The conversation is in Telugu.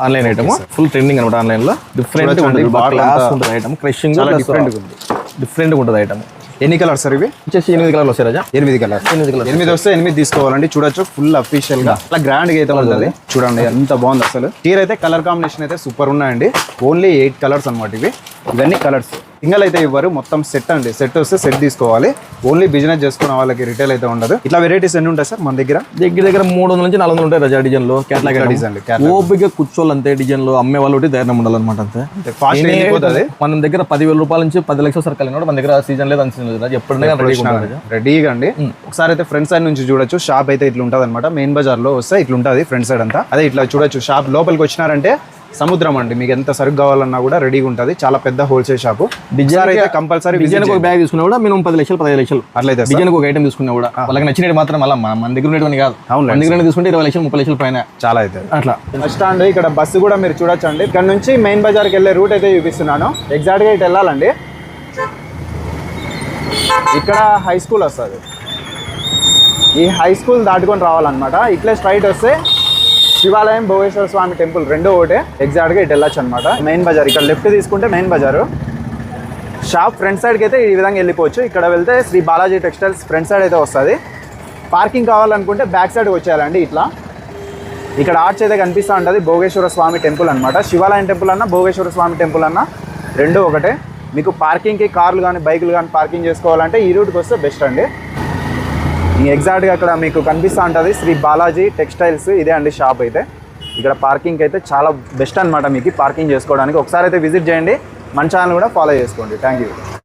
ఆన్లైన్ ఐటమ్ ఫుల్ ట్రెండింగ్ అనమాట. ఆన్లైన్ లో డిఫరెంట్ ఉంటుంది ఐటమ్, క్రషింగ్ డిఫరెంట్ ఉంటుంది ఐటమ్. ఎన్ని కలర్స్ సార్ ఇవి? వచ్చేసి 8 కలర్లు వస్తాయి రాజా. 8 కలర్స్. 8 వస్తే 8 తీసుకోవాలండి. చూడొచ్చు ఫుల్ అఫీషియల్ గా అలా గ్రాండ్ గా అయితే ఉంటుంది. చూడండి ఎంత బాగుంది అసలు. చీర అయితే కలర్ కాంబినేషన్ అయితే సూపర్ ఉన్నాయండి. ఓన్లీ 8 కలర్స్ అనమాట ఇవి. ఇవన్నీ కలర్స్ సింగల్ అయితే ఇవ్వరు, మొత్తం సెట్ అండి. సెట్ వస్తే సెట్ తీసుకోవాలి. ఓన్లీ బిజినెస్ చేసుకున్న వాళ్ళకి రిటైల్ అయితే ఉండదు. ఇట్లా వెరైటీస్ ఎన్ని ఉంటాయి సార్ మన దగ్గర? దగ్గర 300 నుంచి 400 ఉంటాయి రాజా డిజైన్ లో. కేటలాగ్ డిజైన్ ఓపిక కూర్చోవాలి అంతే. డిజైన్ లో అమ్మే వాళ్ళు ధైర్యం ఉండాలన్నమాట అంతే. మన దగ్గర 10,000 రూపాయల నుంచి 10 లక్షల సర్కల్ మన దగ్గర సీజన్ లేదు, అన్ సీజన్ లేదు. ఎప్పుడైనా రెడీగా అండి. ఒకసారి అయితే ఫ్రంట్ సైడ్ నుంచి చూడొచ్చు. షాప్ అయితే ఇట్లా ఉంటుంది అనమాట. మెయిన్ బజార్ లో వస్తే ఇట్లా ఉంటుంది ఫ్రంట్ సైడ్ అంతా. అదే ఇట్లా చూడొచ్చు. షాప్ లోపలికి వచ్చినారంటే సముద్రం అండి. మీకు ఎంత సరుకు కావాలన్నా కూడా రెడీగా ఉంటుంది. చాలా పెద్ద హోల్సేల్ షాప్. డిజైన్ అయితే కంపల్సరీ డిజైన్ ఒక బ్యాగ్ తీసుకున్నా కూడా మినిమం 10 లక్షలు 15 లక్షలు అట్లయితే డిజైన్ ఒక ఐటమ్ తీసుకున్నా కూడా వాళ్ళకి నచ్చినట్టు మాత్రం మళ్ళీ మన దగ్గర ఉన్నటువంటి కాదు. మన దగ్గర తీసుకుంటే 20 లక్షలు 30 లక్షల పైన చాలా అయితే అట్లా. బస్ స్టాండ్ ఇక్కడ బస్సు కూడా మీరు చూడొచ్చు అండి. ఇక్కడ నుంచి మెయిన్ బజార్కి వెళ్ళే రూట్ అయితే చూపిస్తున్నాను. ఎగ్జాక్ట్ గా ఇటు వెళ్ళాలండి. ఇక్కడ హై స్కూల్ వస్తుంది. ఈ హై స్కూల్ దాటుకొని రావాలన్నమాట. ఇట్లే స్ట్రైట్ వస్తే శివాలయం, భోగేశ్వర స్వామి టెంపుల్ రెండో ఒకటే. ఎగ్జాక్ట్ గా ఇటు వెళ్ళొచ్చు అనమాట. మెయిన్ బజార్ ఇక్కడ లెఫ్ట్ తీసుకుంటే మెయిన్ బజారు. షాప్ ఫ్రంట్ సైడ్కి అయితే ఈ విధంగా వెళ్ళిపోవచ్చు. ఇక్కడ వెళ్తే Shri Balaji Textiles front side అయితే వస్తుంది. పార్కింగ్ కావాలనుకుంటే బ్యాక్ సైడ్ వచ్చేయాలండి. ఇట్లా ఇక్కడ ఆర్చ్ అయితే కనిపిస్తూ ఉంటుంది. భోగేశ్వర స్వామి టెంపుల్ అనమాట. శివాలయం టెంపుల్ అన్నా భోగేశ్వర స్వామి టెంపుల్ అన్నా రెండో ఒకటే. మీకు పార్కింగ్కి కార్లు కానీ బైకులు కానీ పార్కింగ్ చేసుకోవాలంటే ఈ రూట్కి వస్తే బెస్ట్ అండి. ఎగ్జాక్ట్గా అక్కడ మీకు కనిపిస్తూ ఉంటుంది శ్రీ బాలాజీ టెక్స్టైల్స్. ఇదే అండి షాప్ అయితే. ఇక్కడ పార్కింగ్ అయితే చాలా బెస్ట్ అనమాట మీకు పార్కింగ్ చేసుకోవడానికి. ఒకసారి అయితే విజిట్ చేయండి. మన ఛానల్ కూడా ఫాలో చేసుకోండి. Thank you.